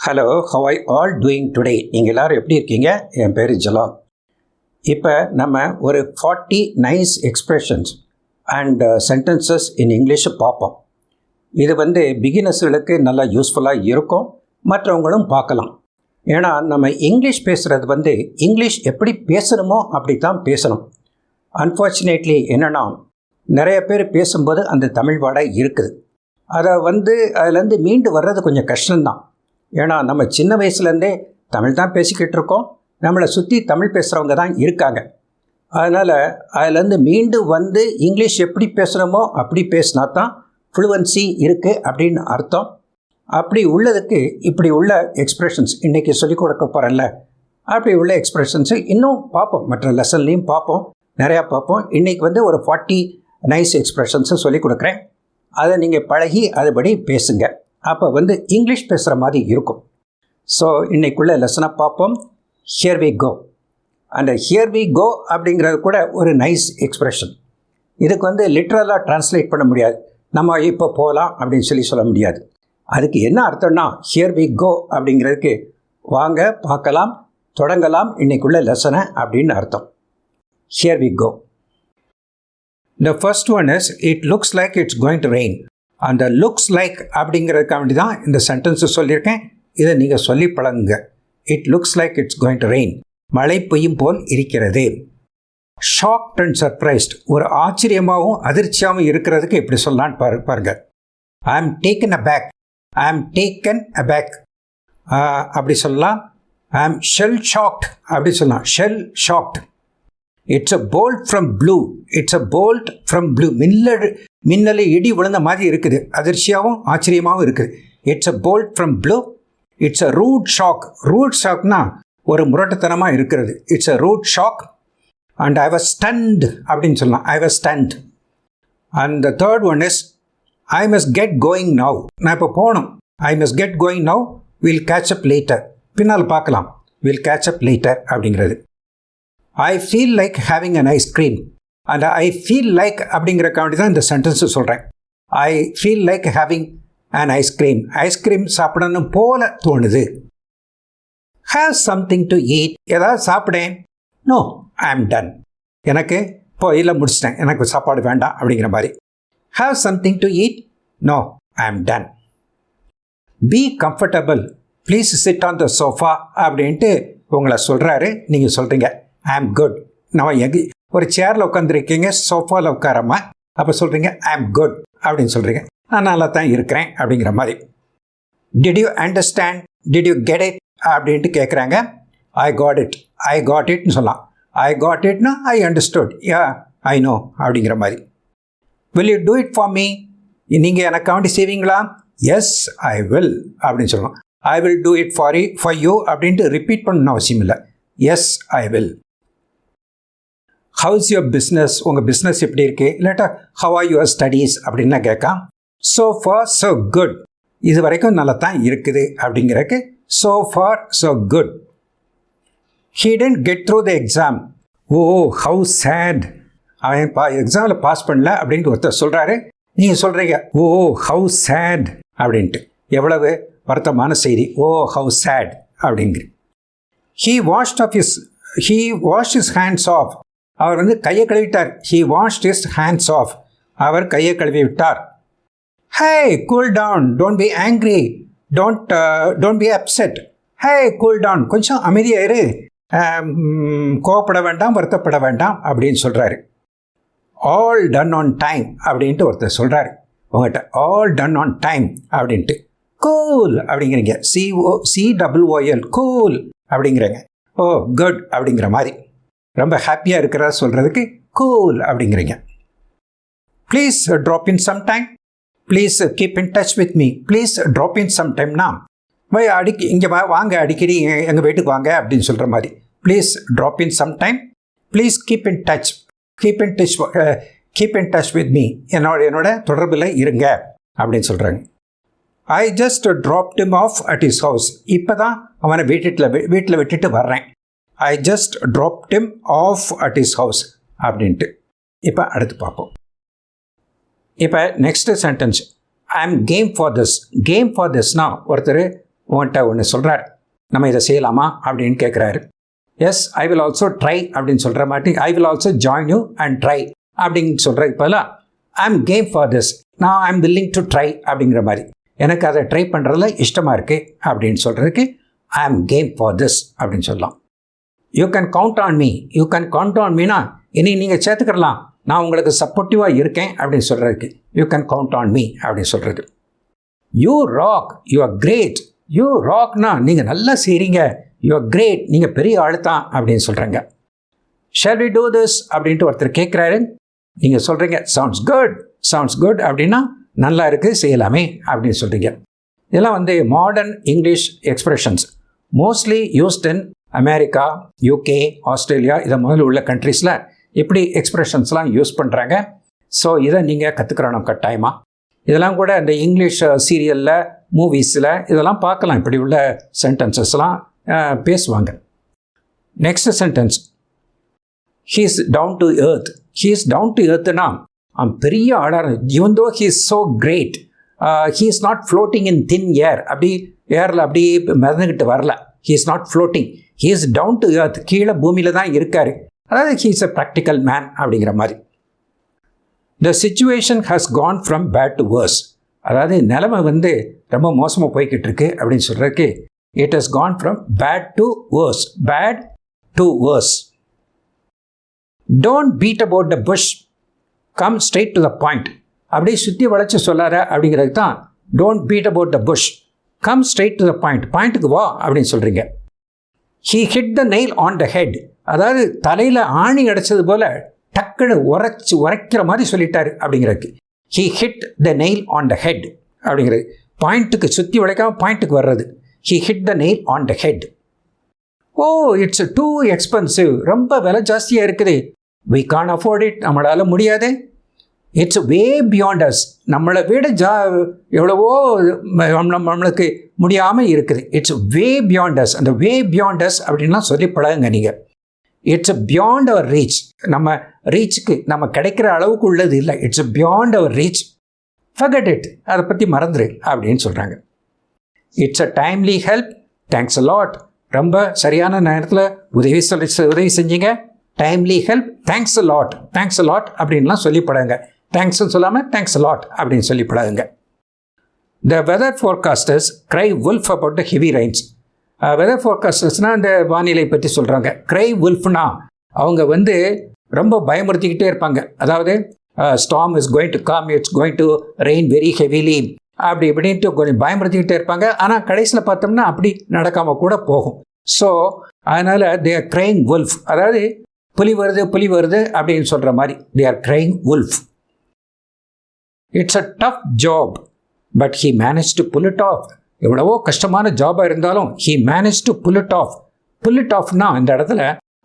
Hello, how are you all doing today? நீங்கள் எல்லோரும் எப்படி இருக்கீங்க? என் பேர் ஜலால். இப்போ நம்ம ஒரு 40 nice expressions and sentences in English பார்ப்போம். இது பிகினர்ஸ்களுக்கு நல்லா யூஸ்ஃபுல்லாக இருக்கும், மற்றவங்களும் பார்க்கலாம். ஏன்னா நம்ம இங்கிலீஷ் பேசுகிறது இங்கிலீஷ் எப்படி பேசணுமோ அப்படி தான் பேசணும். அன்ஃபார்ச்சுனேட்லி என்னென்னா நிறைய பேர் பேசும்போது அந்த தமிழ் வாடை இருக்குது. அதை அதுலேருந்து மீண்டு வர்றது கொஞ்சம் கஷ்டம்தான். ஏன்னா நம்ம சின்ன வயசுலேருந்தே தமிழ் தான் பேசிக்கிட்டு இருக்கோம், நம்மளை சுற்றி தமிழ் பேசுகிறவங்க தான் இருக்காங்க. அதனால் அதுலேருந்து மீண்டு இங்கிலீஷ் எப்படி பேசுகிறோமோ அப்படி பேசினா தான் ஃப்ளூவன்சி இருக்குது அப்படின்னு அர்த்தம். அப்படி உள்ளதுக்கு இப்படி உள்ள எக்ஸ்ப்ரெஷன்ஸ் இன்றைக்கி சொல்லிக் கொடுக்க போகிறேன்ல, அப்படி உள்ள எக்ஸ்ப்ரெஷன்ஸு இன்னும் பார்ப்போம், மற்ற லெசன்லேயும் பார்ப்போம், நிறையா பார்ப்போம். இன்றைக்கி ஒரு 40 நைஸ் எக்ஸ்ப்ரெஷன்ஸை சொல்லிக் கொடுக்குறேன். அதை நீங்கள் பழகி அதுபடி பேசுங்க. அப்போ இங்கிலீஷ் பேசுகிற மாதிரி இருக்கும். ஸோ இன்றைக்குள்ள லெசனை பார்ப்போம். Here we go. அந்த ஹியர் வி கோ அப்படிங்கிறது கூட ஒரு நைஸ் எக்ஸ்ப்ரெஷன். இதுக்கு லிட்ரலாக ட்ரான்ஸ்லேட் பண்ண முடியாது. நம்ம இப்போ போகலாம் அப்படின்னு சொல்ல முடியாது. அதுக்கு என்ன அர்த்தம்னா, ஹியர் வி கோ அப்படிங்கிறதுக்கு வாங்க, பார்க்கலாம், தொடங்கலாம் இன்றைக்குள்ள லெசனை அப்படின்னு அர்த்தம். Here we go. The first one is, it looks like it's going to rain. அந்த லுக்ஸ் லைக் அப்படிங்கிறதுக்காக வேண்டி தான் இந்த சென்டென்ஸை சொல்லியிருக்கேன். இதை நீங்கள் சொல்லி பழகுங்க. It looks like it's going to rain. மழை பெய்யும் போல் இருக்கிறது. ஷாக்ட் அண்ட் சர்ப்ரைஸ்ட், ஒரு ஆச்சரியமாகவும் அதிர்ச்சியாகவும் இருக்கிறதுக்கு எப்படி சொல்லலான்னு பாருங்க. ஐ ஆம் டேக்கன் அபேக். ஐ ஆம் டேக்கன் அபேக் அப்படி சொல்லலாம். ஐ ஆம் ஷெல் ஷாக்ட் அப்படி சொல்லலாம். Shell shocked. It's a bolt from blue. It's a bolt from blue. மின்னல் இடி விழுந்த மாதிரி இருக்குது, அதிர்ச்சியாகவும் ஆச்சரியமாகவும் இருக்குது. It's a bolt from blue. It's a rude shock. Rude ஷாக்னா ஒரு முரட்டுத்தனமாக இருக்கிறது. It's a rude shock. And I was stunned அப்படின்னு சொல்லலாம். I was stunned. And the third one is, I must get going now. நான் இப்போ போகணும். I must get going now. Will catch up later. பின்னால் பார்க்கலாம். வில் கேட்ச் அப் லேட்டர் அப்படிங்கிறது. I feel like having an ice cream. அந்த I feel like அப்படிங்கிறக்காண்டி தான் இந்த sentence சொல்கிறேன். I feel like having an ice cream. Ice cream சாப்பிடணும் போல தோணுது. Have something to eat. ஏதாவது சாப்பிடேன். No, I am ton. எனக்கு இப்போ இல்லை, முடிச்சிட்டேன், எனக்கு சாப்பாடு வேண்டாம் அப்படிங்கிற மாதிரி. Have something to eat. No, I am done. Be comfortable. Please sit on the sofa அப்படின்ட்டு உங்களை சொல்கிறாரு. நீங்கள் சொல்கிறீங்க ஐ ஆம் குட். நம்ம ஒரு சேரில் உட்காந்துருக்கீங்க, சோஃபாவில் உட்காராம, அப்போ சொல்கிறீங்க ஐ ஆம் குட் அப்படின்னு சொல்கிறீங்க. நான் நல்லா தான் இருக்கிறேன் அப்படிங்கிற மாதிரி. Did you understand? Did you get it அப்படின்ட்டு கேட்குறாங்க. I got it. I got இட்னு சொல்லலாம். ஐ காட் இட்னா I understood. Yeah, I know அப்படிங்கிற மாதிரி. Will you do it for me? நீங்கள் எனக்காண்டி செய்வீங்களா? எஸ் ஐ வில் அப்படின்னு சொல்லலாம். I will do it for you அப்படின்ட்டு ரிப்பீட் பண்ணணும் அவசியம் இல்லை. Yes I will. How's your business? உங்கள் பிஸ்னஸ் எப்படி இருக்குது? இல்லாட்டா ஹவ் ஆர் யுவர் ஸ்டடீஸ் அப்படின்லாம் கேட்காம். So far so good. இது வரைக்கும் நல்லா தான் இருக்குது அப்படிங்கிறக்கு so far so good. He didn't get through the exam. Oh how sad. அவன் எக்ஸாமில் பாஸ் பண்ணல அப்படின்ட்டு ஒருத்தர் சொல்கிறாரு. நீங்கள் சொல்கிறீங்க ஓ ஹவு சேட் அப்படின்ட்டு. எவ்வளவு வருத்தமான செய்தி. ஓ ஹவு சேட் அப்படிங்கிற. He washed his hands off. அவர் கையை கழுவிட்டார். He washed his hands off. அவர் கையை கழுவி விட்டார். Hey, cool down. Don't be angry. Don't be upset. Hey, cool down. கொஞ்சம் அமைதியாயிரு. கோவப்பட வேண்டாம், வருத்தப்பட வேண்டாம் அப்படின்னு சொல்கிறாரு. All done on time அப்படின்ட்டு ஒருத்தர் சொல்கிறாரு உங்கள்கிட்ட. All done on time அப்படின்ட்டு. கூல் அப்படிங்கிறீங்க. COOL கூல் அப்படிங்கிறங்க. ஓ குட் அப்படிங்கிற மாதிரி. ரொம்ப ஹாப்பியாக இருக்கிறதா சொல்கிறதுக்கு கூல் அப்படிங்கிறீங்க. Please drop in some time. Please keep in touch with me. Please drop in some டைம்னா இங்கே வாங்க, அடிக்கடி எங்கள் வீட்டுக்கு வாங்க அப்படின்னு சொல்கிற மாதிரி. Please drop in some time. Please keep in touch. Keep in touch with me. என்னோட தொடர்பில் இருங்க அப்படின்னு சொல்கிறாங்க. I just dropped him off at his house. இப்போ தான் அவனை வீட்டில் விட்டுட்டு வர்றேன். I just dropped him off at his house அப்படின்ட்டு. இப்போ அடுத்து பார்ப்போம். இப்போ next sentence. I am game for this. Game for திஸ்னால் ஒருத்தர் உங்கள்கிட்ட ஒன்று சொல்கிறார், நம்ம இதை செய்யலாமா அப்படின்னு கேட்குறாரு. S I will also try அப்படின்னு சொல்கிற மாட்டி I will also join you and try அப்படின்னு சொல்கிறதுக்கு பதிலாக I am game for this, நான் I am willing to try அப்படிங்கிற மாதிரி, எனக்கு அதை ட்ரை பண்ணுறதுல இஷ்டமாக இருக்குது அப்படின்னு சொல்கிறதுக்கு I am game for this அப்படின்னு சொல்லலாம். You can count on me, you can count on மீனா இனி நீங்கள் சேர்த்துக்கலாம், நான் உங்களுக்கு சப்போர்ட்டிவாக இருக்கேன் அப்படின்னு சொல்கிறதுக்கு you can count on me அப்படின்னு சொல்கிறது. You rock, you are great, you ராக்னா நீங்கள் நல்லா செய்கிறீங்க, யூ ஆர் கிரேட், நீங்கள் பெரிய ஆள் தான் அப்படின்னு சொல்கிறாங்க. ஷால் வி டூ திஸ் அப்படின்ட்டு ஒருத்தர் கேட்குறாரு, நீங்கள் சொல்கிறீங்க சவுண்ட்ஸ் குட், சவுண்ட்ஸ் குட் அப்படின்னா நல்லா இருக்குது செய்யலாமே அப்படின்னு சொல்கிறீங்க. இதெல்லாம் modern English expressions, mostly used in America, UK, Australia இதை முதல்ல உள்ள கண்ட்ரீஸில் இப்படி எக்ஸ்ப்ரெஷன்ஸ்லாம் யூஸ் பண்ணுறாங்க. ஸோ இதை நீங்கள் கற்றுக்கிறணும் கட்டாயமாக. இதெல்லாம் கூட இந்த இங்கிலீஷ் சீரியலில், மூவிஸில் இதெல்லாம் பார்க்கலாம், இப்படி உள்ள சென்டென்சஸ்லாம் பேசுவாங்க. Next sentence, he is down to earth. He is down to எர்த்னா அவன் பெரிய ஆளாக, even though he is so great, he is not floating in thin air, அப்படி ஏரில் அப்படி மிதந்துக்கிட்டு வரல, he is not floating, he is down to earth, கீழே பூமியில் தான் இருக்கார், அதாவது he is a practical man அப்படிங்கிற மாதிரி. The situation has gone from bad to worse, அதாவது நிலைமை ரொம்ப மோசமாக போய்கிட்டு இருக்கு அப்படின்னு சொல்கிறதுக்கு it has gone from bad to worse, bad to worse. Don't beat about the bush, come straight to the point, அப்படியே சுற்றி வளைச்சி சொல்லார அப்படிங்கிறது தான் don't beat about the bush, come straight to the point, பாயிண்ட்டுக்கு வா அப்படின்னு சொல்கிறீங்க. He hit the nail on the head, அதாவது தலையில் ஆணி அடைச்சது போல் டக்குன்னு உரைக்கிற மாதிரி சொல்லிட்டாரு அப்படிங்கிறதுக்கு he hit the nail on the head அப்படிங்கிறது, பாயிண்ட்டுக்கு சுற்றி வளைக்காமல் பாயிண்ட்டுக்கு வர்றது. He hit the nail on the head. O it's two expensive, ரொம்ப விலை ஜாஸ்தியாக இருக்குது, we can't afford it, நம்மளால் முடியாது. இட்ஸ் வே பியாண்ட் அஸ், நம்மளை விட எவ்வளவோ நம்மளுக்கு முடியாமல் இருக்குது. இட்ஸ் வே பியாண்ட் அஸ், அந்த வே பியாண்ட் அஸ் அப்படின்லாம் சொல்லி பழகுங்க நீங்கள். இட்ஸ் பியாண்ட் அவர் ரீச், நம்ம ரீச்சுக்கு நம்ம கிடைக்கிற அளவுக்கு உள்ளது இல்லை, it's beyond our reach, forget it, அதை பற்றி மறந்துடு அப்படின்னு சொல்கிறாங்க. It's a timely help, thanks a lot, ரொம்ப சரியான நேரத்தில் உதவி செஞ்சீங்க, timely help, thanks a lot, thanks a lot அப்படின்லாம் சொல்லி பழகுங்க. தேங்க்ஸ்ன்னு சொல்லாமல் தேங்க்ஸ் அ லாட் அப்படின்னு சொல்லி பழகுங்க. The weather forecasters cry wolf about the heavy rains. Weather ஃபோர்காஸ்டர்ஸ்னால் அந்த வானிலை பற்றி சொல்கிறாங்க. க்ரை வுல்ஃப்னா அவங்க ரொம்ப பயமுறுத்திக்கிட்டே இருப்பாங்க, அதாவது storm is going to come, it's going to rain very heavily அப்படி இப்படின்ட்டு கொஞ்சம் பயமுறுத்திக்கிட்டே இருப்பாங்க. ஆனால் கடைசியில் பார்த்தோம்னா அப்படி நடக்காமல் கூட போகும். ஸோ அதனால் தே ஆர் க்ரைங் வுல்ஃப், அதாவது புலி வருது அப்படின்னு சொல்கிற மாதிரி they are crying wolf. It's a tough job but he manage to pull it off. எவ்வளவோ கஷ்டமான ஜாபாக இருந்தாலும் he manage to pull it off. Pull it ஆஃப்னா இந்த இடத்துல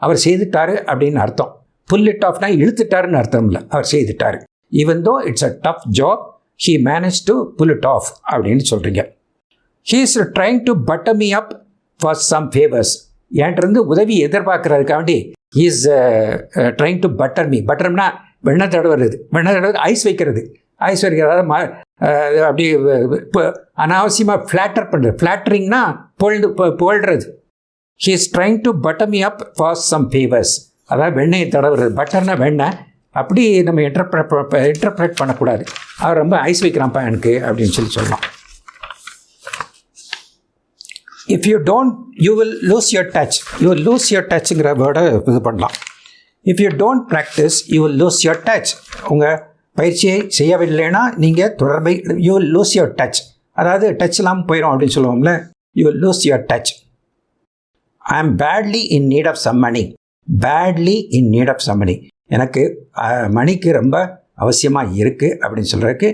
அவர் செய்துட்டாரு அப்படின்னு அர்த்தம். புல் இட் ஆஃப்னா இழுத்துட்டாருன்னு அர்த்தம் இல்லை, அவர் செய்துட்டாரு. Even though it's a tough job he manage to pull it off அப்படின்னு சொல்கிறீங்க. He is trying to butter me up for some favours, என்கிட்ட உதவி எதிர்பார்க்கறதுக்காண்டி he is trying to butter me. பட்டர்னா வெண்ணெய் தடவுறது, ஐஸ் வைக்கிறது, அதாவது அப்படி அனாவசியமாக ஃப்ளாட்டர் பண்ணுறது. ஃப்ளாட்டரிங்னா புகழ்கிறது. He is trying to butter me up for some favours, அதாவது வெண்ணெயை தடவுறது. பட்டர்னா வெண்ணெய், அப்படி நம்ம இன்டர்ப்ரெட் பண்ணக்கூடாது. அவர் ரொம்ப ஐஸ் வைக்கிறான்ப்பா எனக்கு அப்படின்னு சொல்லலாம். If you don't you will lose your touch. You will lose your டச்சுங்கிற வேர்டை இது பண்ணலாம். If you don't practice you will lose your touch. உங்கள் பயிற்சியை செய்யவில்லைன்னா நீங்கள் தொடர்பை you will lose your touch, அதாவது டச் இல்லாமல் போயிடும் அப்படின்னு சொல்லுவோம்ல, you will lose your touch. I am badly in need of some money. Badly in need of some money, எனக்கு மணிக்கு ரொம்ப அவசியமாக இருக்குது அப்படின்னு சொல்கிறதுக்கு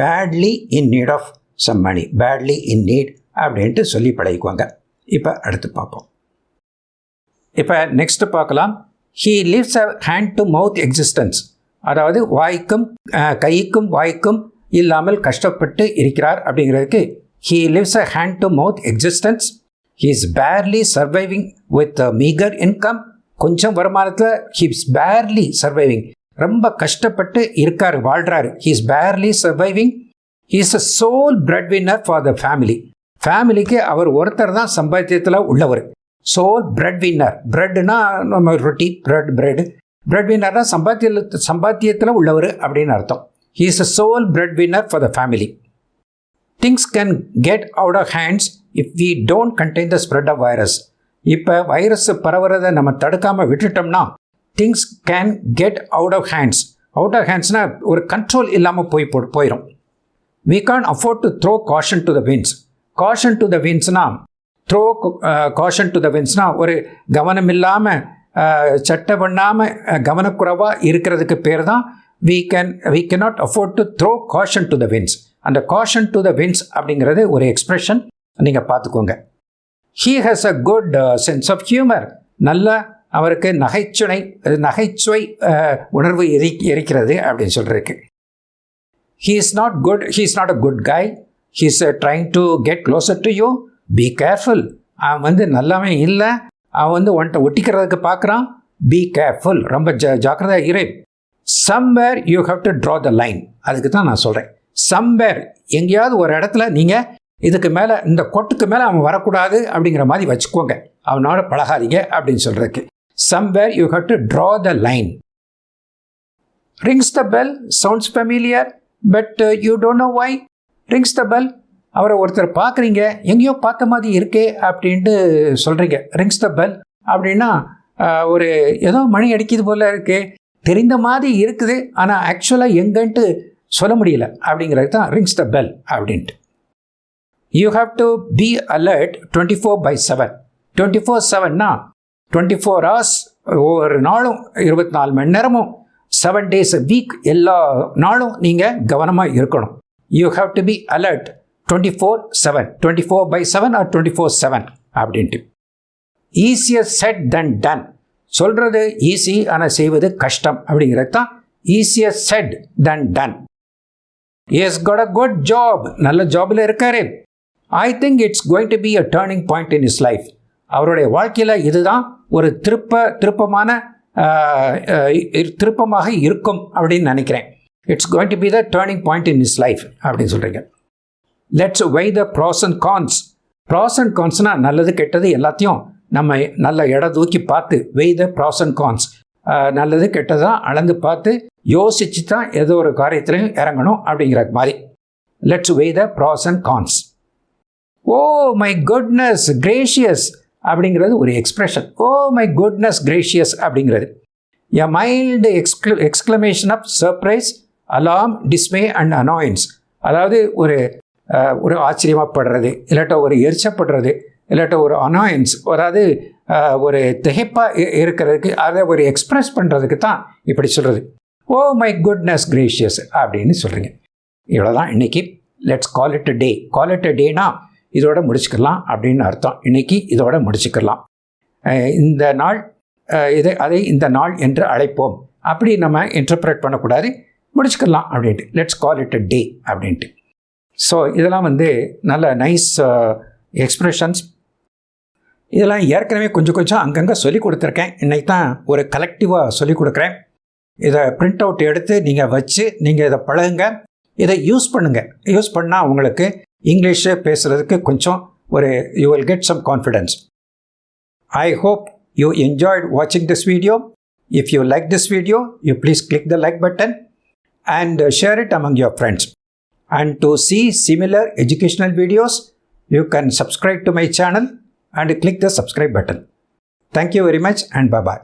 badly in need of some money, badly in need அப்படின்ட்டு சொல்லி பழகிக்குவாங்க. இப்போ அடுத்து பார்ப்போம். இப்போ நெக்ஸ்ட்டு பார்க்கலாம். He lives a hand to mouth existence, அதாவது கைக்கும் வாய்க்கும் இல்லாமல் கஷ்டப்பட்டு இருக்கிறார் அப்படிங்கிறதுக்கு he lives a hand to mouth existence. He is barely surviving with meagre income. கொஞ்சம் வருமானத்தில் ஹீ இஸ் பேர்லி சர்வைவிங், ரொம்ப கஷ்டப்பட்டு இருக்கார், வாழ்கிறாரு. He is barely surviving. He is a sole bread winner for the family. ஃபேமிலிக்கு அவர் ஒருத்தர் தான் சம்பாத்தியத்தில் உள்ளவர். Soul bread winner. பிரெட்னா நம்ம ரொட்டி, பிரெட் வின்னர்னா சம்பாத்தியத்தில் உள்ளவர் அப்படின்னு அர்த்தம். He is a sole bread winner for the family. Things can get out of hands if we don't contain the spread of virus. இப்போ வைரஸ் பரவுறதை நம்ம தடுக்காமல் விட்டுட்டோம்னா things can get out of hands. Out of ஹேண்ட்ஸ்னால் ஒரு control இல்லாமல் போயிடும். we can't afford to throw caution to the winds. caution to the windsனா caution to the windsனா ஒரு கவனம் இல்லாமல் சட்டை பண்ணாமல் கவனக்குறைவாக இருக்கிறதுக்கு பேர் தான் we cannot afford to throw caution to the winds. அந்த caution to the winds அப்படிங்கிறது ஒரு எக்ஸ்பிரஷன், நீங்கள் பார்த்துக்கோங்க. he has a good sense of humor. நல்ல அவருக்கு நகைச்சுவை உணர்வு இருக்கிறது அப்படின்னு சொல்கிறதுக்கு. he is not a good guy. he is trying to get closer to you. be careful. அவன் நல்லவன் இல்லை, அவன் உன்ட்ட ஒட்டிக்கிறதுக்கு பார்க்குறான். be careful. ரொம்ப ஜாக்கிரதையாக இரு. somewhere you have to draw the line. அதுக்கு தான் நான் சொல்கிறேன். somewhere எங்கேயாவது ஒரு இடத்துல நீங்கள் இதுக்கு மேலே, இந்த கொட்டுக்கு மேலே அவன் வரக்கூடாது அப்படிங்கிற மாதிரி வச்சுக்கோங்க. அவனோட பழகாதீங்க அப்படின்னு சொல்கிறதுக்கு. somewhere you have to draw the line. rings the bell sounds familiar but you don't know why. rings the bell. அவரை ஒருத்தர் பார்க்குறீங்க, எங்கேயோ பார்த்த மாதிரி இருக்கே அப்படின்ட்டு சொல்கிறீங்க. rings the bell அப்படின்னா ஒரு ஏதோ மணி அடிக்குது போல் இருக்கு, தெரிந்த மாதிரி இருக்குது, ஆனால் ஆக்சுவலாக எங்கன்ட்டு சொல்ல முடியல அப்படிங்கிறது தான் rings the bell அப்படின்ட்டு. you have to be alert 24/7. 24/7னா 24 hours, ஒவ்வொரு நாளும் 24 மணி நேரமும் 7 days a week, எல்லா நாளும் நீங்கள் கவனமாக இருக்கணும். you have to be alert 24/7. 24/7 or 24/7 அப்படின்ட்டு. easier said than done. சொல்கிறது ஈஸி, ஆனால் செய்வது கஷ்டம் அப்படிங்கிறது தான் easier said than done. he has got a good job. நல்ல ஜாபில் இருக்காரு. I think it's going to be a turning point in his life. அவருடைய வாழ்க்கையில் இதுதான் ஒரு திருப்பமாக இருக்கும் அப்படின்னு நினைக்கிறேன். It's going to be the turning point in his life அப்படின்னு சொல்கிறீங்க. Let's weigh the pros and cons. Pros and கான்ஸ்னால் நல்லது கெட்டது எல்லாத்தையும் நம்ம நல்ல இடம் தூக்கி பார்த்து weigh the pros and cons. நல்லது கெட்டதான் அளந்து பார்த்து யோசிச்சு தான் ஏதோ ஒரு காரியத்திலையும் இறங்கணும் அப்படிங்கிற மாதிரி. Let's weigh the pros and cons. Oh my goodness gracious அப்படிங்கிறது ஒரு expression. Oh my goodness gracious அப்படிங்கிறது a mild exclamation of surprise, alarm, dismay and annoyance. அதாவது ஒரு ஆச்சரியமாகப்படுறது, இல்லாட்ட ஒரு எரிச்சப்படுறது, இல்லாட்ட ஒரு அனாயன்ஸ், அதாவது ஒரு திகைப்பாக இருக்கிறதுக்கு, அதை ஒரு எக்ஸ்ப்ரெஸ் பண்ணுறதுக்கு தான் இப்படி சொல்கிறது. ஓ மை குட்னஸ் கிரேஷியஸ் அப்படின்னு சொல்கிறீங்க. இவ்வளோதான் இன்னைக்கு. Let's call it a day. Call it a டேனா இதோட முடிச்சுக்கலாம் அப்படின்னு அர்த்தம். இன்னைக்கு இதோட முடிச்சுக்கலாம். இந்த நாள் அதை இந்த நாள் என்று அழைப்போம் அப்படி நம்ம இன்டர்பிரேட் பண்ணக்கூடாது, முடிச்சுக்கலாம் அப்படின்ட்டு. லெட்ஸ் கால் இட் அ டே அப்படின்ட்டு. ஸோ இதெல்லாம் நல்ல நைஸ் எக்ஸ்ப்ரெஷன்ஸ். இதெல்லாம் ஏற்கனவே கொஞ்சம் அங்கங்கே சொல்லிக் கொடுத்துருக்கேன். இன்றைக்கி தான் ஒரு கலெக்டிவாக சொல்லிக் கொடுக்குறேன். இதை பிரிண்ட் அவுட் எடுத்து நீங்கள் வச்சு நீங்கள் இதை பழகுங்க, இதை யூஸ் பண்ணுங்கள். யூஸ் பண்ணால் உங்களுக்கு இங்கிலீஷு பேசுகிறதுக்கு கொஞ்சம் you will get some confidence. I hope you enjoyed watching this video. If you like this video, you please click the like button and share it among your friends. And to see similar educational videos, you can subscribe to my channel and click the subscribe button. Thank you very much and bye-bye.